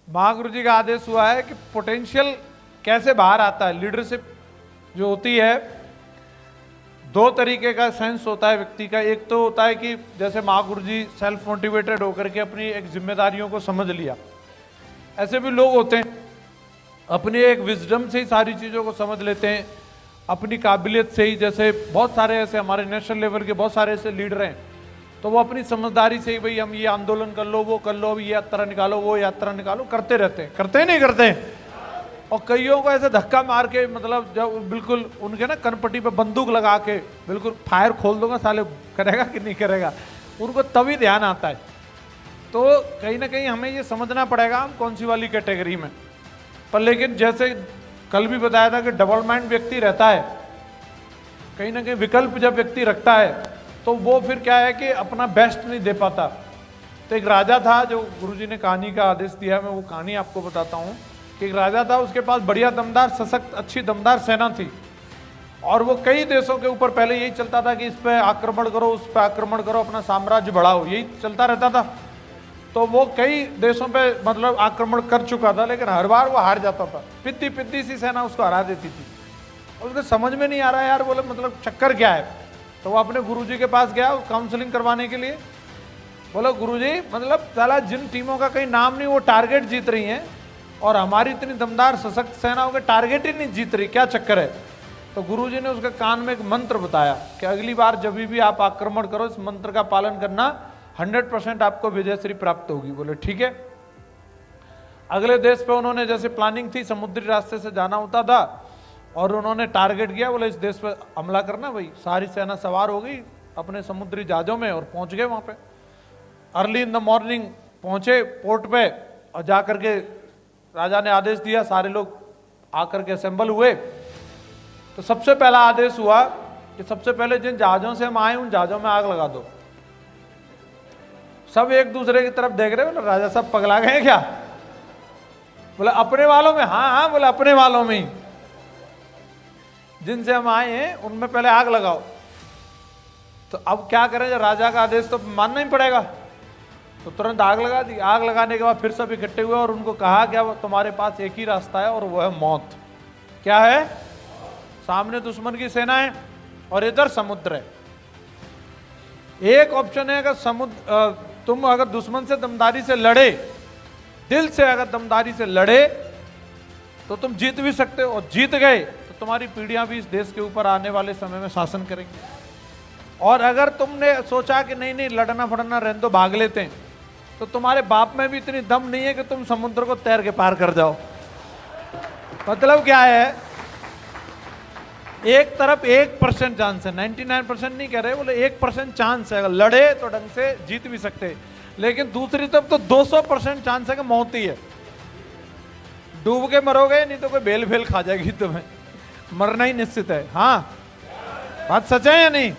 महागुरु जी का आदेश हुआ है कि पोटेंशियल कैसे बाहर आता है। लीडरशिप जो होती है, दो तरीके का सेंस होता है व्यक्ति का। एक तो होता है कि जैसे महागुरु जी सेल्फ मोटिवेटेड होकर के अपनी एक जिम्मेदारियों को समझ लिया। ऐसे भी लोग होते हैं अपनी एक विजडम से ही सारी चीज़ों को समझ लेते हैं, अपनी काबिलियत से ही। जैसे बहुत सारे ऐसे हमारे नेशनल लेवल के बहुत सारे ऐसे लीडर हैं, तो वो अपनी समझदारी से ही भाई हम ये आंदोलन कर लो, वो कर लो, ये यात्रा निकालो, वो यात्रा निकालो, करते रहते हैं। करते नहीं करते। और कईयों को ऐसे धक्का मार के, मतलब जब बिल्कुल उनके ना कनपट्टी पे बंदूक लगा के बिल्कुल फायर खोल दूंगा, साले करेगा कि नहीं करेगा, उनको तभी ध्यान आता है। तो कहीं ना कहीं हमें ये समझना पड़ेगा हम कौन सी वाली कैटेगरी में। पर लेकिन जैसे कल भी बताया था कि डबल माइंड व्यक्ति रहता है, कहीं ना कहीं विकल्प जब व्यक्ति रखता है तो वो फिर क्या है कि अपना बेस्ट नहीं दे पाता। तो एक राजा था, जो गुरुजी ने कहानी का आदेश दिया, मैं वो कहानी आपको बताता हूँ कि एक राजा था, उसके पास बढ़िया दमदार सशक्त अच्छी दमदार सेना थी। और वो कई देशों के ऊपर पहले यही चलता था कि इस पे आक्रमण करो, उस पे आक्रमण करो, अपना साम्राज्य बढ़ाओ, यही चलता रहता था। तो वो कई देशों पे मतलब आक्रमण कर चुका था, लेकिन हर बार वो हार जाता था। पिद्दी पिद्दी सी सेना उसको हरा देती थी। और उसको समझ में नहीं आ रहा यार, बोले मतलब चक्कर क्या है। तो वो अपने गुरुजी के पास गया काउंसलिंग करवाने के लिए। बोलो गुरुजी, मतलब साला जिन टीमों का कहीं नाम नहीं वो टारगेट जीत रही हैं, और हमारी इतनी दमदार सशक्त सेनाओं के टारगेट ही नहीं जीत रही, क्या चक्कर है। तो गुरुजी ने उसके कान में एक मंत्र बताया कि अगली बार जब भी आप आक्रमण करो, इस मंत्र का पालन करना, 100% आपको विजयश्री प्राप्त होगी। बोले ठीक है। अगले देश पे उन्होंने जैसे प्लानिंग थी, समुद्री रास्ते से जाना होता था, और उन्होंने टारगेट किया, बोले इस देश पे हमला करना। भाई सारी सेना सवार हो गई अपने समुद्री जहाजों में और पहुंच गए वहां पे। अर्ली इन द मॉर्निंग पहुंचे पोर्ट पे, और जाकर के राजा ने आदेश दिया, सारे लोग आकर के असेंबल हुए। तो सबसे पहला आदेश हुआ कि सबसे पहले जिन जहाजों से हम आए उन जहाजों में आग लगा दो। सब एक दूसरे की तरफ देख रहे, बोले राजा साहब पगला गए क्या। बोले अपने वालों में। हाँ हाँ, बोले अपने वालों में ही, जिनसे हम आए हैं उनमें पहले आग लगाओ। तो अब क्या करें, जब राजा का आदेश तो मानना ही पड़ेगा। तो तुरंत आग लगा दी। आग लगाने के बाद फिर सब इकट्ठे हुए और उनको कहा क्या तुम्हारे पास एक ही रास्ता है, और वो है मौत। क्या है? सामने दुश्मन की सेना है और इधर समुद्र है। एक ऑप्शन है, अगर समुद्र तुम अगर दुश्मन से दमदारी से लड़े, दिल से अगर दमदारी से लड़े, तो तुम जीत भी सकते हो, और जीत गए तो तुम्हारी पीढ़ियां भी इस देश के ऊपर आने वाले समय में शासन करेंगी। और अगर तुमने सोचा कि नहीं नहीं लड़ना फड़ना रहने दो, भाग लेते हैं, तो तुम्हारे बाप में भी इतनी दम नहीं है कि तुम समुद्र को तैर के पार कर जाओ। मतलब क्या है, एक तरफ 1% चांस है, 99% नहीं कह रहे, बोले 1% चांस है, अगर लड़े तो ढंग से जीत भी सकते, लेकिन दूसरी तरफ तो 200% चांस है कि मौत ही है। डूब के मरोगे, नहीं तो कोई बेल भेल खा जाएगी तुम्हें, मरना ही निश्चित है। हाँ, बात सच है या नहीं?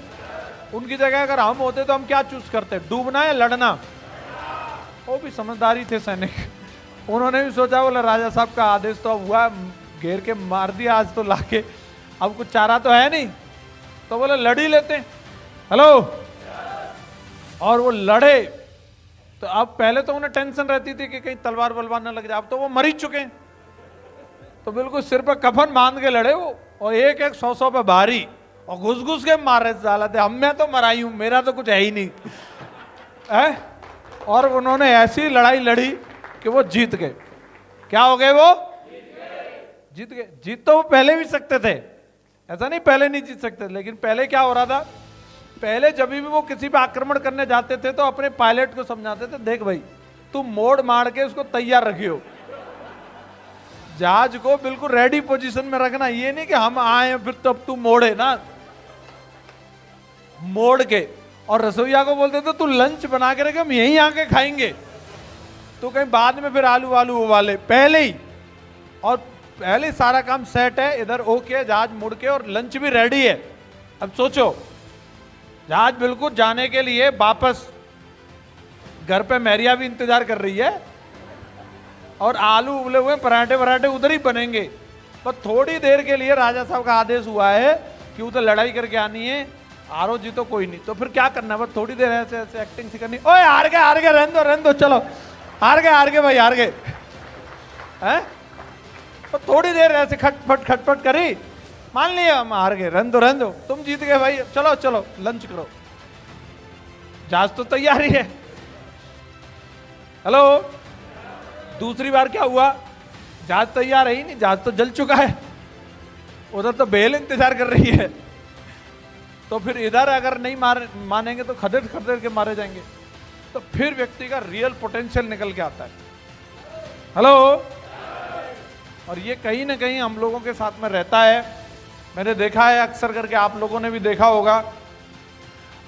उनकी जगह अगर हम होते तो हम क्या चूज करते, डूबना या लड़ना? वो भी समझदारी थे सैनिक, उन्होंने भी सोचा, बोला राजा साहब का आदेश तो अब हुआ, घेर के मार दिया आज तो लाके, अब कुछ चारा तो है नहीं, तो बोले लड़ ही लेते हैं। हेलो, और वो लड़े। तो अब पहले तो उन्हें टेंशन रहती थी कि कहीं तलवार बलवार न लग जाए, अब तो वो मर ही चुके हैं। तो बिल्कुल सिर पर कफन बांध के लड़े वो, और एक एक 100 पे भारी, और घुस घुस के मार रहे साला थे। मैं तो मराई हूं, मेरा तो कुछ है ही नहीं है। और उन्होंने ऐसी लड़ाई लड़ी कि वो जीत गए। क्या हो गए वो? जीत गए। जीत तो वो पहले भी सकते थे, ऐसा नहीं पहले नहीं जीत सकते, लेकिन पहले क्या हो रहा था, पहले जब भी वो किसी पे आक्रमण करने जाते थे तो अपने पायलट को समझाते थे, देख भाई तू मोड़ मार के उसको तैयार रखियो, जहाज को बिल्कुल रेडी पोजीशन में रखना, ये नहीं कि हम आए फिर तब तू मोड़े ना, मोड़ के। और रसोईया को बोलते थे तू लंच बना के रखे, हम यहीं आके खाएंगे, तो कहीं बाद में फिर आलू वालू उबाले, पहले ही। और पहले सारा काम सेट है, इधर ओके, जहाज मुड़ के और लंच भी रेडी है। अब सोचो, जहाज बिल्कुल जाने के लिए वापस घर पे मैरिया भी इंतजार कर रही है, और आलू उबले हुए पराठे वराठे उधर ही बनेंगे। पर थोड़ी देर के लिए राजा साहब का आदेश हुआ है कि उधर लड़ाई करके आनी है, हारो जीतो कोई नहीं, तो फिर क्या करना है, बस थोड़ी देर ऐसे ऐसे एक्टिंग सी करनी, ओए हार गए रहने दो चलो, हार गए भाई हार गए, हैं? तो थोड़ी देर ऐसे खटपट करी, मान लिया हम हार गए, रहने दो, तुम जीत गए भाई, चलो चलो लंच करो, जहाज तो तैयार ही है। हेलो, दूसरी बार क्या हुआ, जहाज तैयार है ही नहीं, जहाज तो जल चुका है, उधर तो बेल इंतजार कर रही है। तो फिर इधर अगर नहीं मानेंगे तो खदेड़ खदेड़ के मारे जाएंगे। तो फिर व्यक्ति का रियल पोटेंशियल निकल के आता है। हेलो, और ये कहीं ना कहीं हम लोगों के साथ में रहता है। मैंने देखा है अक्सर करके, आप लोगों ने भी देखा होगा,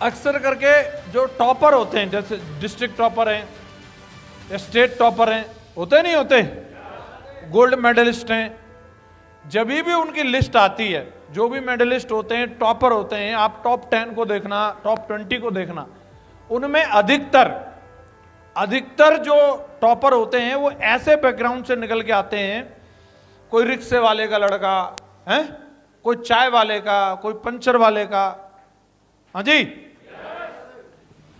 अक्सर करके जो टॉपर होते हैं, जैसे डिस्ट्रिक्ट टॉपर हैं या स्टेट टॉपर हैं, होते नहीं होते, गोल्ड मेडलिस्ट हैं, जब भी उनकी लिस्ट आती है, जो भी मेडलिस्ट होते हैं, टॉपर होते हैं, आप टॉप 10 को देखना, टॉप 20 को देखना, उनमें अधिकतर जो टॉपर होते हैं वो ऐसे बैकग्राउंड से निकल के आते हैं। कोई रिक्शे वाले का लड़का है, कोई चाय वाले का, कोई पंचर वाले का। हाँ जी,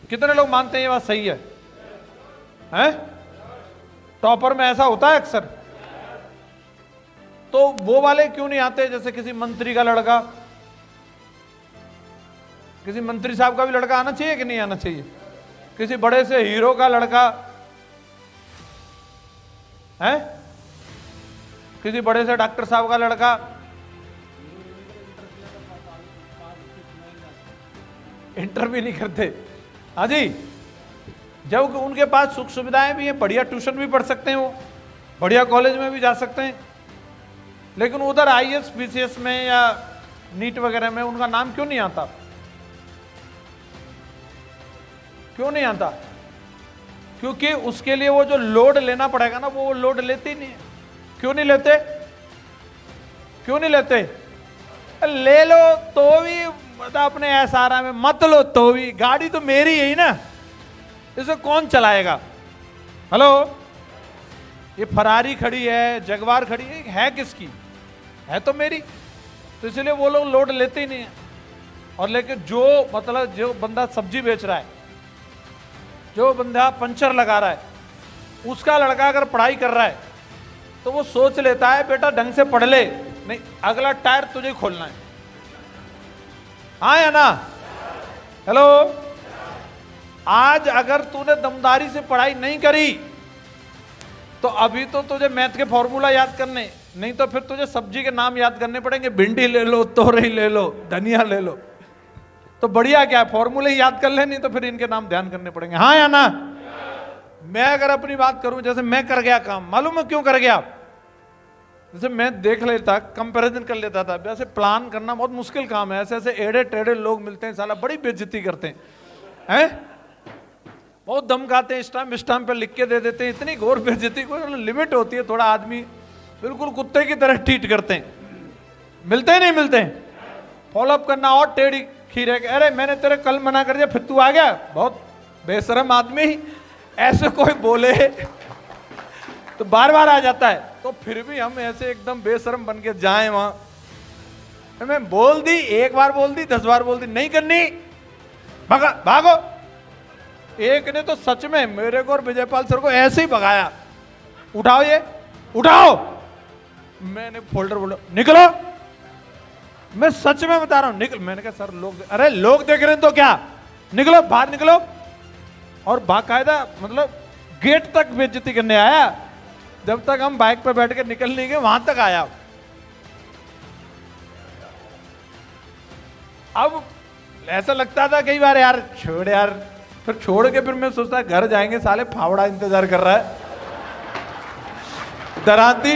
कितने लोग मानते हैं ये बात सही है? हैं? टॉपर में ऐसा होता है अक्सर। तो वो वाले क्यों नहीं आते? जैसे किसी मंत्री का लड़का, किसी मंत्री साहब का भी लड़का आना चाहिए कि नहीं आना चाहिए? किसी बड़े से हीरो का लड़का है, किसी बड़े से डॉक्टर साहब का लड़का, इंटर भी नहीं करते। हाँ जी, जब उनके पास सुख सुविधाएं भी हैं, बढ़िया ट्यूशन भी पढ़ सकते हैं, वो बढ़िया कॉलेज में भी जा सकते हैं, लेकिन उधर आईएएस पीसीएस में या नीट वगैरह में उनका नाम क्यों नहीं आता? क्यों नहीं आता? क्योंकि उसके लिए वो जो लोड लेना पड़ेगा ना, वो लोड लेते ही नहीं है। क्यों नहीं लेते? क्यों नहीं लेते? ले लो तो भी, मतलब अपने एसआरए में मत लो तो भी, गाड़ी तो मेरी है ही ना, इसे कौन चलाएगा? हेलो, ये फरारी खड़ी है, जगवार खड़ी है किसकी? है तो मेरी। तो इसलिए वो लोग लोड लेते ही नहीं है। और लेकिन जो मतलब जो बंदा सब्जी बेच रहा है, जो बंदा पंचर लगा रहा है, उसका लड़का अगर पढ़ाई कर रहा है तो वो सोच लेता है बेटा ढंग से पढ़ ले, नहीं अगला टायर तुझे खोलना है। हाँ या ना? हेलो, आज अगर तूने दमदारी से पढ़ाई नहीं करी तो अभी तो तुझे मैथ के फॉर्मूला याद करने, नहीं तो फिर तुझे सब्जी के नाम याद करने पड़ेंगे। भिंडी ले लो, तोरई ले लो, धनिया ले लो, तो बढ़िया क्या है, फॉर्मूले याद कर ले, नहीं तो फिर इनके नाम ध्यान करने पड़ेंगे। हाँ या ना? मैं अगर अपनी बात करूं, जैसे मैं कर गया काम, मालूम है क्यों कर गया? जैसे मैं देख लेता, कंपैरिजन कर लेता था। वैसे प्लान करना बहुत मुश्किल काम है, ऐसे ऐसे एड़े टेढ़े लोग मिलते हैं, साला बड़ी बेइज्जती करते हैं, बहुत दम खाते हैं, स्टाम्प पे लिख के दे देते हैं। इतनी घोर बेइज्जती, कोई लिमिट होती है। थोड़ा आदमी बिल्कुल कुत्ते की तरह ट्रीट करते हैं, मिलते ही नहीं मिलते। फॉलोअप करना और टेढ़ी खीरे, अरे मैंने तेरे कल मना कर दिया फिर तू आ गया, बहुत बेशरम आदमी। ऐसे कोई बोले तो बार बार आ जाता है, तो फिर भी हम ऐसे एकदम बेशरम बन के जाए वहां। मैं बोल दी, एक बार बोल दी, 10 बार बोल दी, नहीं करनी, भागा भागो। एक ने तो सच में मेरे को और विजयपाल सर को ऐसे ही भगाया, उठाओ ये उठाओ। मैंने फोल्डर बोला निकलो, मैं सच में बता रहा हूं निकल। मैंने कहा सर लोग, अरे लोग देख रहे हैं तो क्या, निकलो बाहर निकलो। और बाकायदा मतलब गेट तक बेइज्जती करने आया, जब तक हम बाइक पे बैठ के निकल नहीं गए वहां तक आया। अब ऐसा लगता था कई बार यार छोड़ यार, फिर छोड़ के फिर मैं सोचता घर जाएंगे, साले फावड़ा इंतजार कर रहा है डराती।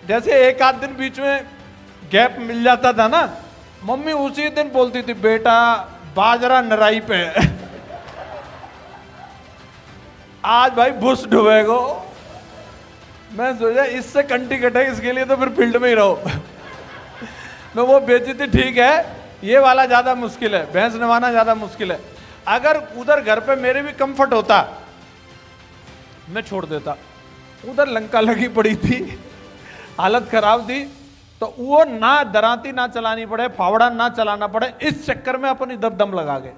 जैसे एक आध दिन बीच में गैप मिल जाता था ना, मम्मी उसी दिन बोलती थी बेटा बाजरा नराई पे आज भाई भूस डूबेगो। मैं सोचा इससे कंटी कटे, इसके लिए तो फिर फील्ड में ही रहो। मैं वो बेइज्जती ठीक है, ये वाला ज्यादा मुश्किल है, भैंस नवाना ज्यादा मुश्किल है। अगर उधर घर पे मेरे भी कंफर्ट होता मैं छोड़ देता, उधर लंका लगी पड़ी थी, हालत खराब थी, तो वो ना दराती ना चलानी पड़े, फावड़ा ना चलाना पड़े, इस चक्कर में अपन इधर दम लगा गए।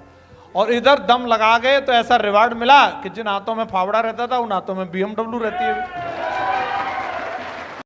और इधर दम लगा गए तो ऐसा रिवार्ड मिला कि जिन हाथों में फावड़ा रहता था उन हाथों में BMW रहती है।